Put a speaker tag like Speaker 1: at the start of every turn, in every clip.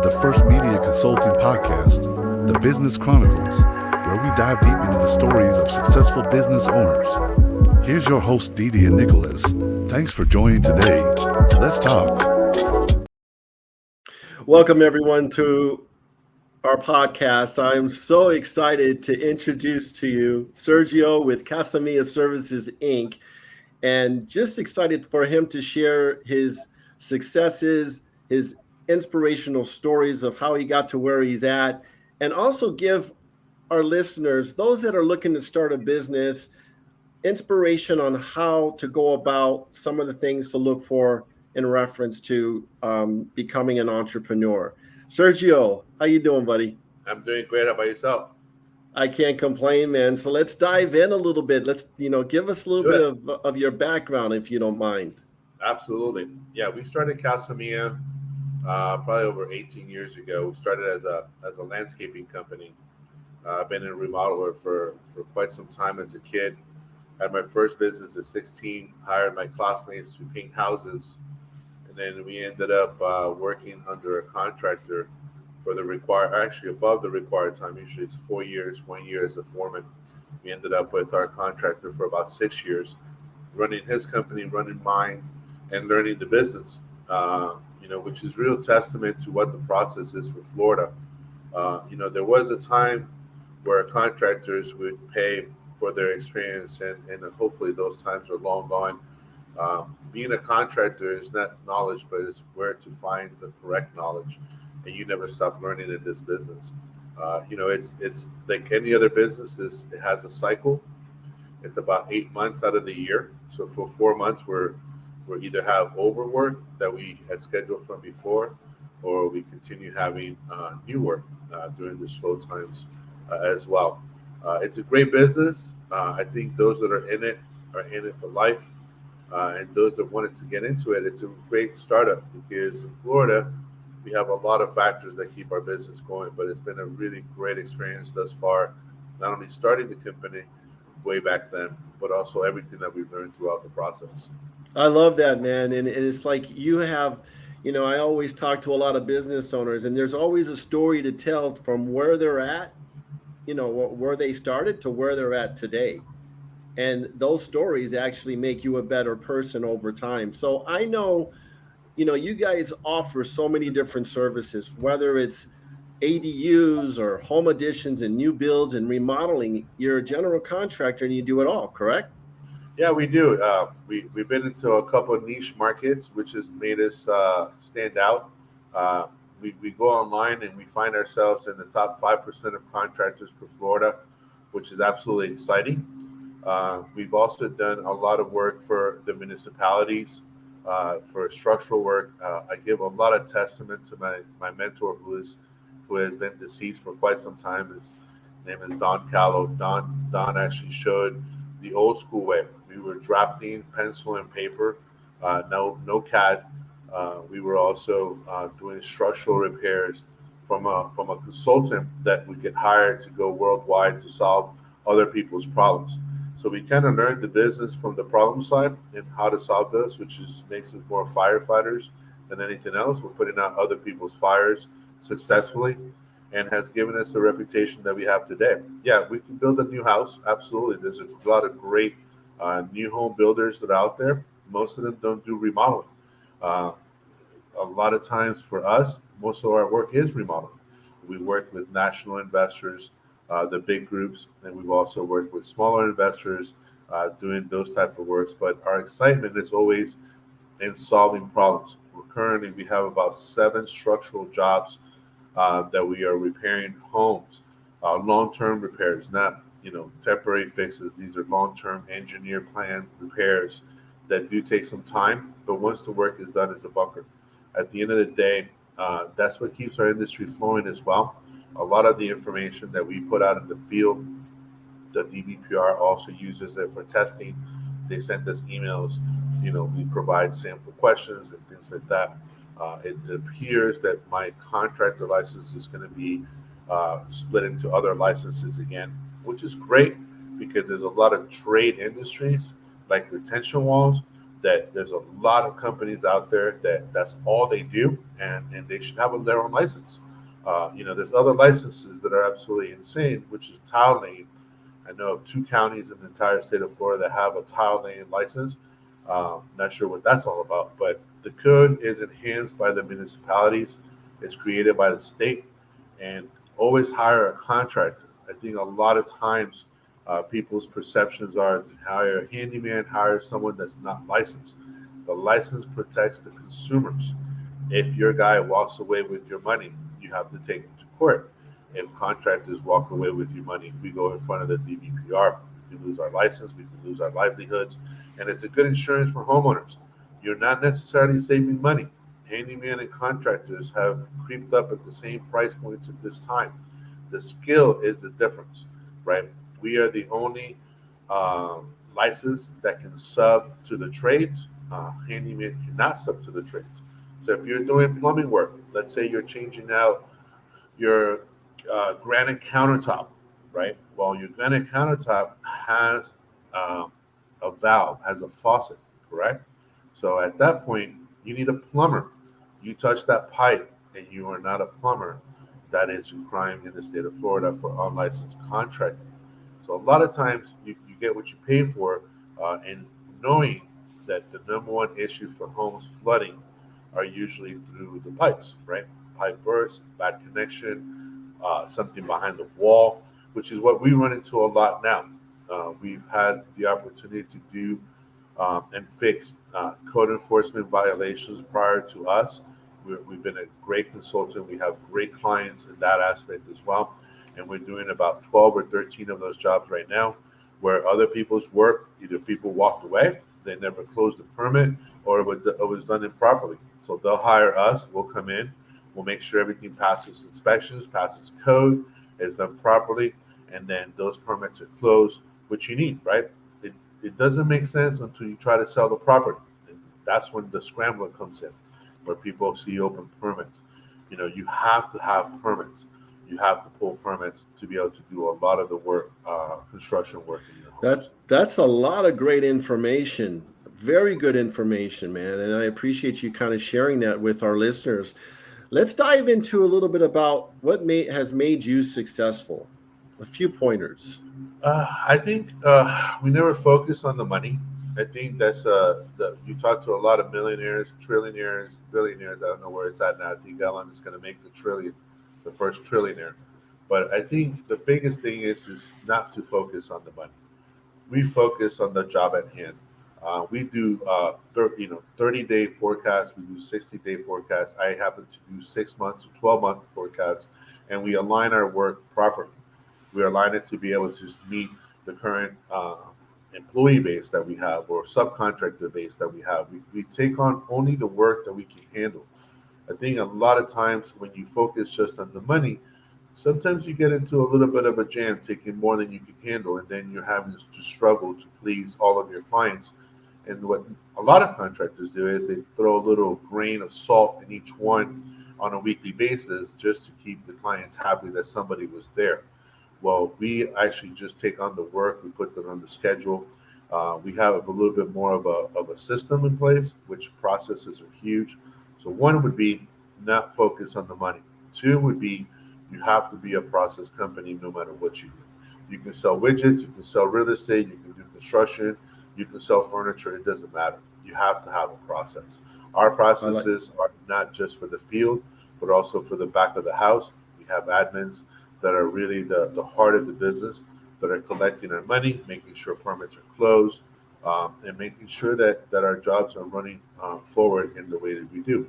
Speaker 1: the first media consulting podcast, The Business Chronicles, where we dive deep into the stories of successful business owners. Here's your host, Didi and Nicholas. Thanks for joining today. Let's talk.
Speaker 2: Welcome, everyone, to our podcast. I'm so excited to introduce to you Sergio with Casamia Services, Inc., and just excited for him to share his successes, his inspirational stories of how he got to where he's at, and also give our listeners, those that are looking to start a business, inspiration on how to go about some of the things to look for in reference to becoming an entrepreneur. Sergio, how you doing, buddy?
Speaker 3: I'm doing great. How about yourself?
Speaker 2: I can't complain, man. So let's dive in a little bit. Let's, give us a little bit of your background, if you don't mind.
Speaker 3: Absolutely. Yeah, we started Casamia probably over 18 years ago. We started as a landscaping company. I've been a remodeler for quite some time as a kid. Had my first business at 16, hired my classmates to paint houses. And then we ended up working under a contractor for above the required time. Usually it's 4 years, 1 year as a foreman. We ended up with our contractor for about 6 years, running his company, running mine, and learning the business, which is real testament to what the process is for Florida. There was a time where contractors would pay for their experience, and hopefully those times are long gone. Being a contractor is not knowledge, but it's where to find the correct knowledge, and you never stop learning in this business. It's like any other business. It has a cycle. It's about 8 months out of the year. So for 4 months, we're either have overwork that we had scheduled from before, or we continue having new work during the slow times as well. It's a great business. I think those that are in it for life, and those that wanted to get into it, it's a great startup because in Florida, we have a lot of factors that keep our business going, but it's been a really great experience thus far, not only starting the company way back then, but also everything that we've learned throughout the process.
Speaker 2: I love that, man. And it's like you have, I always talk to a lot of business owners, and there's always a story to tell from where they're at, where they started to where they're at today. And those stories actually make you a better person over time. So I know, you guys offer so many different services, whether it's ADUs or home additions and new builds and remodeling. You're a general contractor and you do it all, correct?
Speaker 3: Yeah, we do. We've been into a couple of niche markets, which has made us stand out. We go online and we find ourselves in the top 5% of contractors for Florida, which is absolutely exciting. We've also done a lot of work for the municipalities, for structural work. I give a lot of testament to my mentor who has been deceased for quite some time. His name is Don Callow. Don actually showed the old school way. We were drafting pencil and paper, no CAD. We were also doing structural repairs from a consultant that would get hired to go worldwide to solve other people's problems. So we kind of learned the business from the problem side and how to solve those, which makes us more firefighters than anything else. We're putting out other people's fires successfully, and has given us the reputation that we have today. Yeah, we can build a new house. Absolutely. There's a lot of great new home builders that are out there. Most of them don't do remodeling. A lot of times for us, most of our work is remodeling. We work with national investors, the big groups, and we've also worked with smaller investors doing those type of works. But our excitement is always in solving problems. We have about 7 structural jobs that we are repairing homes, long-term repairs, not temporary fixes. These are long-term engineer plan repairs that do take some time, but once the work is done, it's a bunker. At the end of the day, that's what keeps our industry flowing as well. A lot of the information that we put out in the field, the DBPR also uses it for testing. They send us emails. We provide sample questions and things like that. It appears that my contractor license is going to be split into other licenses again, which is great because there's a lot of trade industries like retention walls that there's a lot of companies out there that that's all they do, and they should have their own license. There's other licenses that are absolutely insane, which is tile laying. I know of two counties in the entire state of Florida that have a tile laying license. Not sure what that's all about, but the code is enhanced by the municipalities. It's created by the state, and always hire a contractor. I think a lot of times people's perceptions are to hire a handyman, hire someone that's not licensed. The license protects the consumers. If your guy walks away with your money, you have to take him to court. If contractors walk away with your money, we go in front of the DBPR. We can lose our license, we can lose our livelihoods, and it's a good insurance for homeowners. You're not necessarily saving money. Handyman and contractors have creeped up at the same price points at this time. The skill is the difference, right? We are the only license that can sub to the trades. Handyman cannot sub to the trades. So if you're doing plumbing work, let's say you're changing out your granite countertop, right? Well, your granite countertop has a valve, has a faucet, correct? So at that point, you need a plumber. You touch that pipe and you are not a plumber. That is a crime in the state of Florida for unlicensed contracting. So a lot of times you get what you pay for, and knowing that the number one issue for homes flooding are usually through the pipes, right? Pipe burst, bad connection, something behind the wall, which is what we run into a lot now. We've had the opportunity to do and fix code enforcement violations prior to us. We've been a great consultant. We have great clients in that aspect as well. And we're doing about 12 or 13 of those jobs right now where other people's work, either people walked away, they never closed the permit, or it was done improperly. So they'll hire us, we'll come in, we'll make sure everything passes inspections, passes code, is done properly, and then those permits are closed, which you need, right? It doesn't make sense until you try to sell the property. And that's when the scrambler comes in, where people see open permits. You have to have permits. You have to pull permits to be able to do a lot of the work, construction work in your homes.
Speaker 2: That's a lot of great information. Very good information, man. And I appreciate you kind of sharing that with our listeners. Let's dive into a little bit about what has made you successful. A few pointers.
Speaker 3: I think we never focus on the money. I think you talk to a lot of millionaires, trillionaires, billionaires. I don't know where it's at now. I think Elon is going to make the first trillionaire. But I think the biggest thing is not to focus on the money. We focus on the job at hand. We do 30-day forecasts. We do 60-day forecasts. I happen to do 6 months to 12-month forecasts, and we align our work properly. We align it to be able to meet the current employee base that we have or subcontractor base that we have. We take on only the work that we can handle. I think a lot of times when you focus just on the money, sometimes you get into a little bit of a jam, taking more than you can handle, and then you're having to struggle to please all of your clients. And what a lot of contractors do is they throw a little grain of salt in each one on a weekly basis just to keep the clients happy that somebody was there. Well, we actually just take on the work. We put them on the schedule. We have a little bit more of a system in place, which processes are huge. So one would be not focus on the money. Two would be you have to be a process company no matter what you do. You can sell widgets, you can sell real estate, you can do construction, you can sell furniture. It doesn't matter. You have to have a process. Our processes are not just for the field, but also for the back of the house. We have admins that are really the heart of the business, that are collecting our money, making sure permits are closed, and making sure that our jobs are running forward in the way that we do.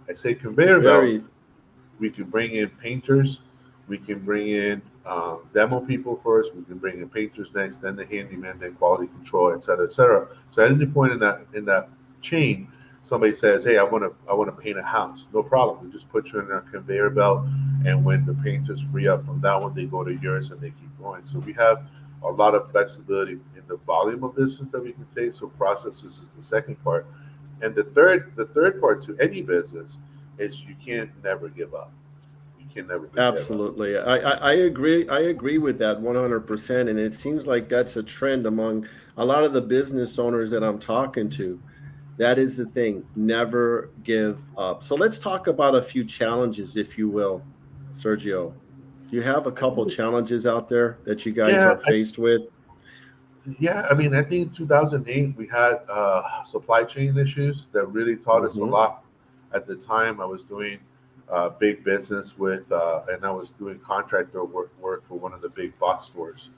Speaker 3: I say conveyor belt.
Speaker 2: Very
Speaker 3: We can bring in painters, we can bring in demo people first, we can bring in painters next, then the handyman, then quality control, et cetera, et cetera. So at any point in that chain, somebody says, "Hey, I want to paint a house." No problem. We just put you in our conveyor belt, and when the painters free up from that one, they go to yours and they keep going. So we have a lot of flexibility in the volume of business that we can take. So processes is the second part, and the third part to any business is you can't never give up. You can never give up.
Speaker 2: absolutely. I agree. I agree with that 100%. And it seems like that's a trend among a lot of the business owners that I'm talking to. That is the thing. Never give up. So let's talk about a few challenges, if you will, Sergio. Do you have a
Speaker 3: I
Speaker 2: couple
Speaker 3: think,
Speaker 2: challenges out there that you guys
Speaker 3: yeah,
Speaker 2: are faced with?
Speaker 3: yeah. I mean, I think in 2008 we had supply chain issues that really taught us a
Speaker 2: Hmm.
Speaker 3: lot. At the time, I was doing big business with, and I was doing contractor work for one of the big box stores.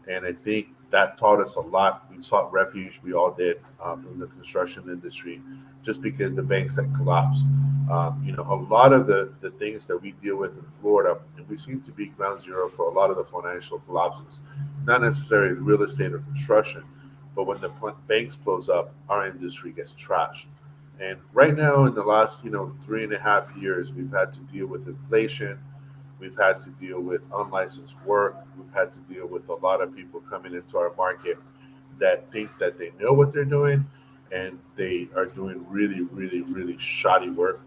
Speaker 3: And I think that taught us a lot. We sought refuge, we all did, from the construction industry, just because the banks had collapsed. A lot of the things that we deal with in Florida, and we seem to be ground zero for a lot of the financial collapses, not necessarily real estate or construction, but when the banks close up, our industry gets trashed. And right now, in the last 3.5 years, we've had to deal with inflation. We've had to deal with unlicensed work. We've had to deal with a lot of people coming into our market that think that they know what they're doing, and they are doing really, really, really shoddy work.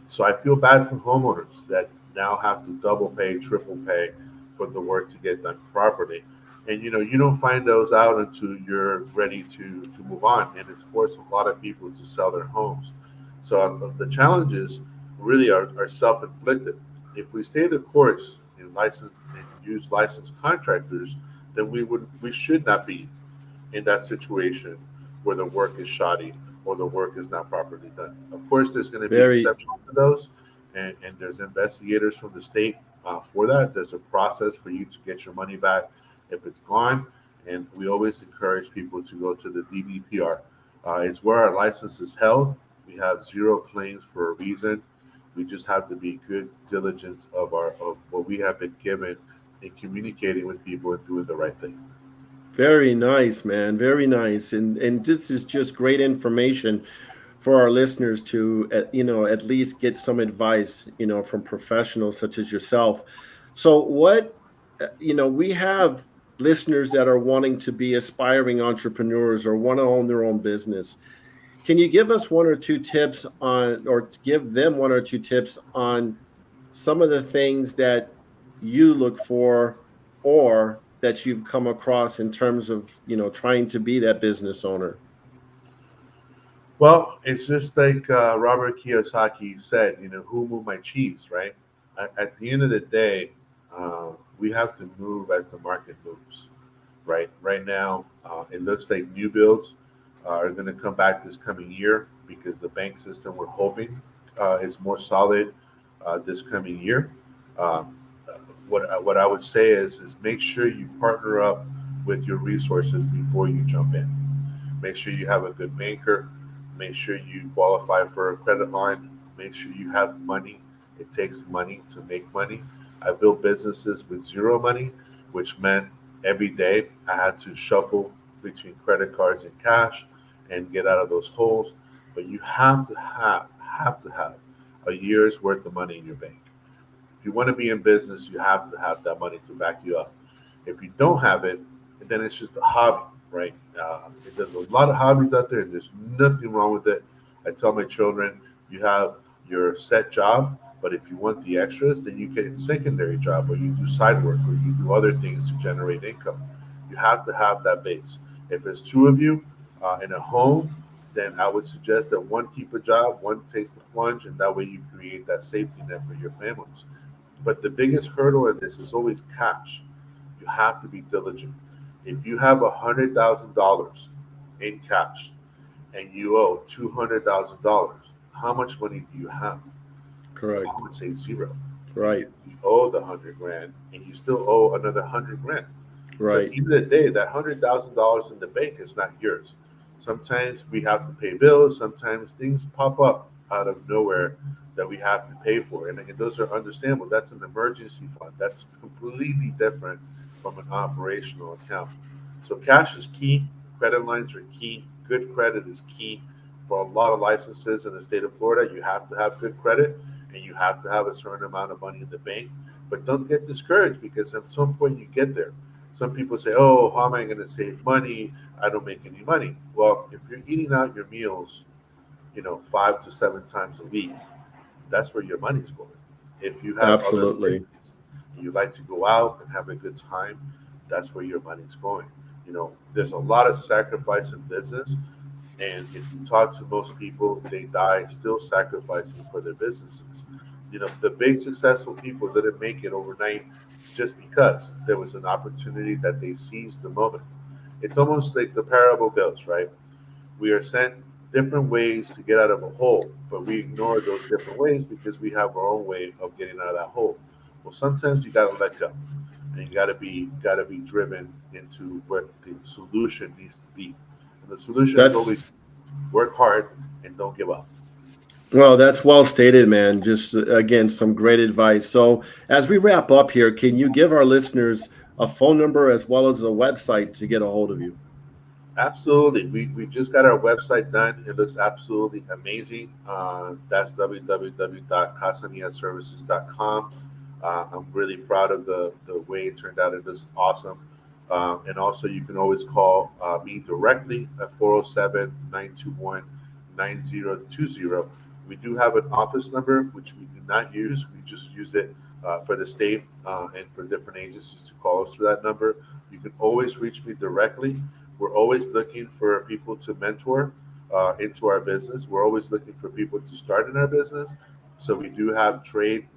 Speaker 3: So I feel bad for homeowners that now have to double pay, triple pay for the work to get done properly. And you don't find those out until you're ready to move on, and it's forced a lot of people to sell their homes. So the challenges really are self-inflicted. If we stay the course and license and use licensed contractors, then we should not be in that situation where the work is shoddy or the work is not properly done. Of course, there's going to be
Speaker 2: Very,
Speaker 3: exceptions to those, and there's investigators from the state for that. There's a process for you to get your money back if it's gone, and we always encourage people to go to the DBPR. It's where our license is held. We have zero claims for a reason. We just have to be good diligence of what we have been given in communicating with people and doing the right thing.
Speaker 2: very nice, man. Very nice. And this is just great information for our listeners to, at least get some advice, from professionals such as yourself. So we have listeners that are wanting to be aspiring entrepreneurs or want to own their own business. Can you give us one or two tips on, or give them one or two tips on some of the things that you look for or that you've come across in terms of, trying to be that business owner?
Speaker 3: Well, it's just like Robert Kiyosaki said, who moved my cheese, right? At the end of the day, we have to move as the market moves, right? Right now, it looks like new builds are going to come back this coming year because the bank system we're hoping is more solid this coming year. Um, what I would say is make sure you partner up with your resources before you jump in. Make sure you have a good banker. Make sure you qualify for a credit line. Make sure you have money. It takes money to make money. I built businesses with zero money, which meant every day I had to shuffle between credit cards and cash and get out of those holes. But you have to have a year's worth of money in your bank. If you want to be in business, you have to have that money to back you up. If you don't have it, then it's just a hobby, right? There's a lot of hobbies out there, and there's nothing wrong with it. I tell my children, you have your set job, but if you want the extras, then you get a secondary job, or you do side work, or you do other things to generate income. You have to have that base. If it's two of you in a home, then I would suggest that one keep a job, one takes the plunge, and that way you create that safety net for your families. But the biggest hurdle in this is always cash. You have to be diligent. If you have $100,000 in cash and you owe $200,000, how much money do you have?
Speaker 2: Correct.
Speaker 3: I would say zero, because
Speaker 2: Right.
Speaker 3: you owe the 100 grand and you still owe another 100 grand. So at
Speaker 2: Right.
Speaker 3: the end of the day, that $100,000 in the bank is not yours. Sometimes we have to pay bills. Sometimes things pop up out of nowhere that we have to pay for, and those are understandable. That's an emergency fund. That's completely different from an operational account. So cash is key. Credit lines are key. Good credit is key. For a lot of licenses in the state of Florida, you have to have good credit and you have to have a certain amount of money in the bank. But don't get discouraged because at some point you get there. Some people say, "Oh, how am I going to save money? I don't make any money." Well, if you're eating out your meals, 5 to 7 times a week, that's where your money's going. If you have other
Speaker 2: Absolutely.
Speaker 3: business and you like to go out and have a good time, that's where your money's going. There's a lot of sacrifice in business, And if you talk to most people, they die still sacrificing for their businesses. The big successful people didn't make it overnight just because there was an opportunity that they seized the moment. It's almost like the parable goes, right? We are sent different ways to get out of a hole, but we ignore those different ways because we have our own way of getting out of that hole. Well, sometimes you got to let go, and you got to be driven into where the solution needs to be. And the solution is
Speaker 2: That's
Speaker 3: always work hard and don't give up.
Speaker 2: Well, that's well stated, man. Just again, some great advice. So, as we wrap up here, can you give our listeners a phone number as well as a website to get a hold of you?
Speaker 3: Absolutely. We just got our website done. It looks absolutely amazing. That's www.casamiaservices.com. I'm really proud of the way it turned out. It looks awesome. And also, you can always call me directly at 407-921-9020. We do have an office number, which we do not use. We just used it for the state and for different agencies to call us through that number. You can always reach me directly. We're always looking for people to mentor into our business. We're always looking for people to start in our business. So we do have training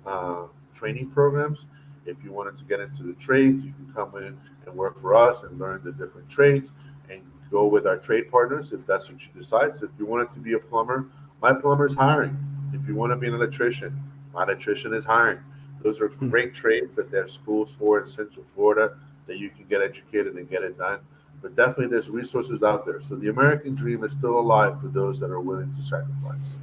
Speaker 3: programs. If you wanted to get into the trades, you can come in and work for us and learn the different trades and go with our trade partners if that's what you decide. So if you wanted to be a plumber, my plumber is hiring. If you want to be an electrician, my electrician is hiring. Those are great trades that there's schools for in Central Florida that you can get educated and get it done. But definitely there's resources out there. So the American dream is still alive for those that are willing to sacrifice.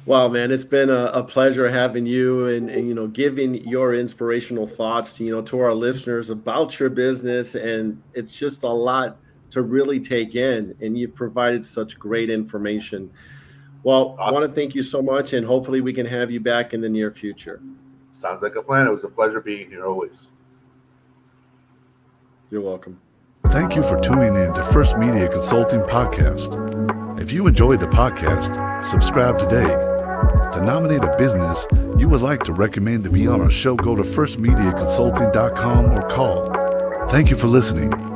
Speaker 2: Wow, man, it's been a pleasure having you and giving your inspirational thoughts to our listeners about your business. And it's just a lot to really take in. And you've provided such great information. Well, I want to thank you so much, and hopefully we can have you back in the near future.
Speaker 3: Sounds like a plan. It was a pleasure being here always.
Speaker 2: You're welcome.
Speaker 1: Thank you for tuning in to First Media Consulting Podcast. If you enjoyed the podcast, subscribe today. To nominate a business you would like to recommend to be on our show, go to firstmediaconsulting.com or call. Thank you for listening.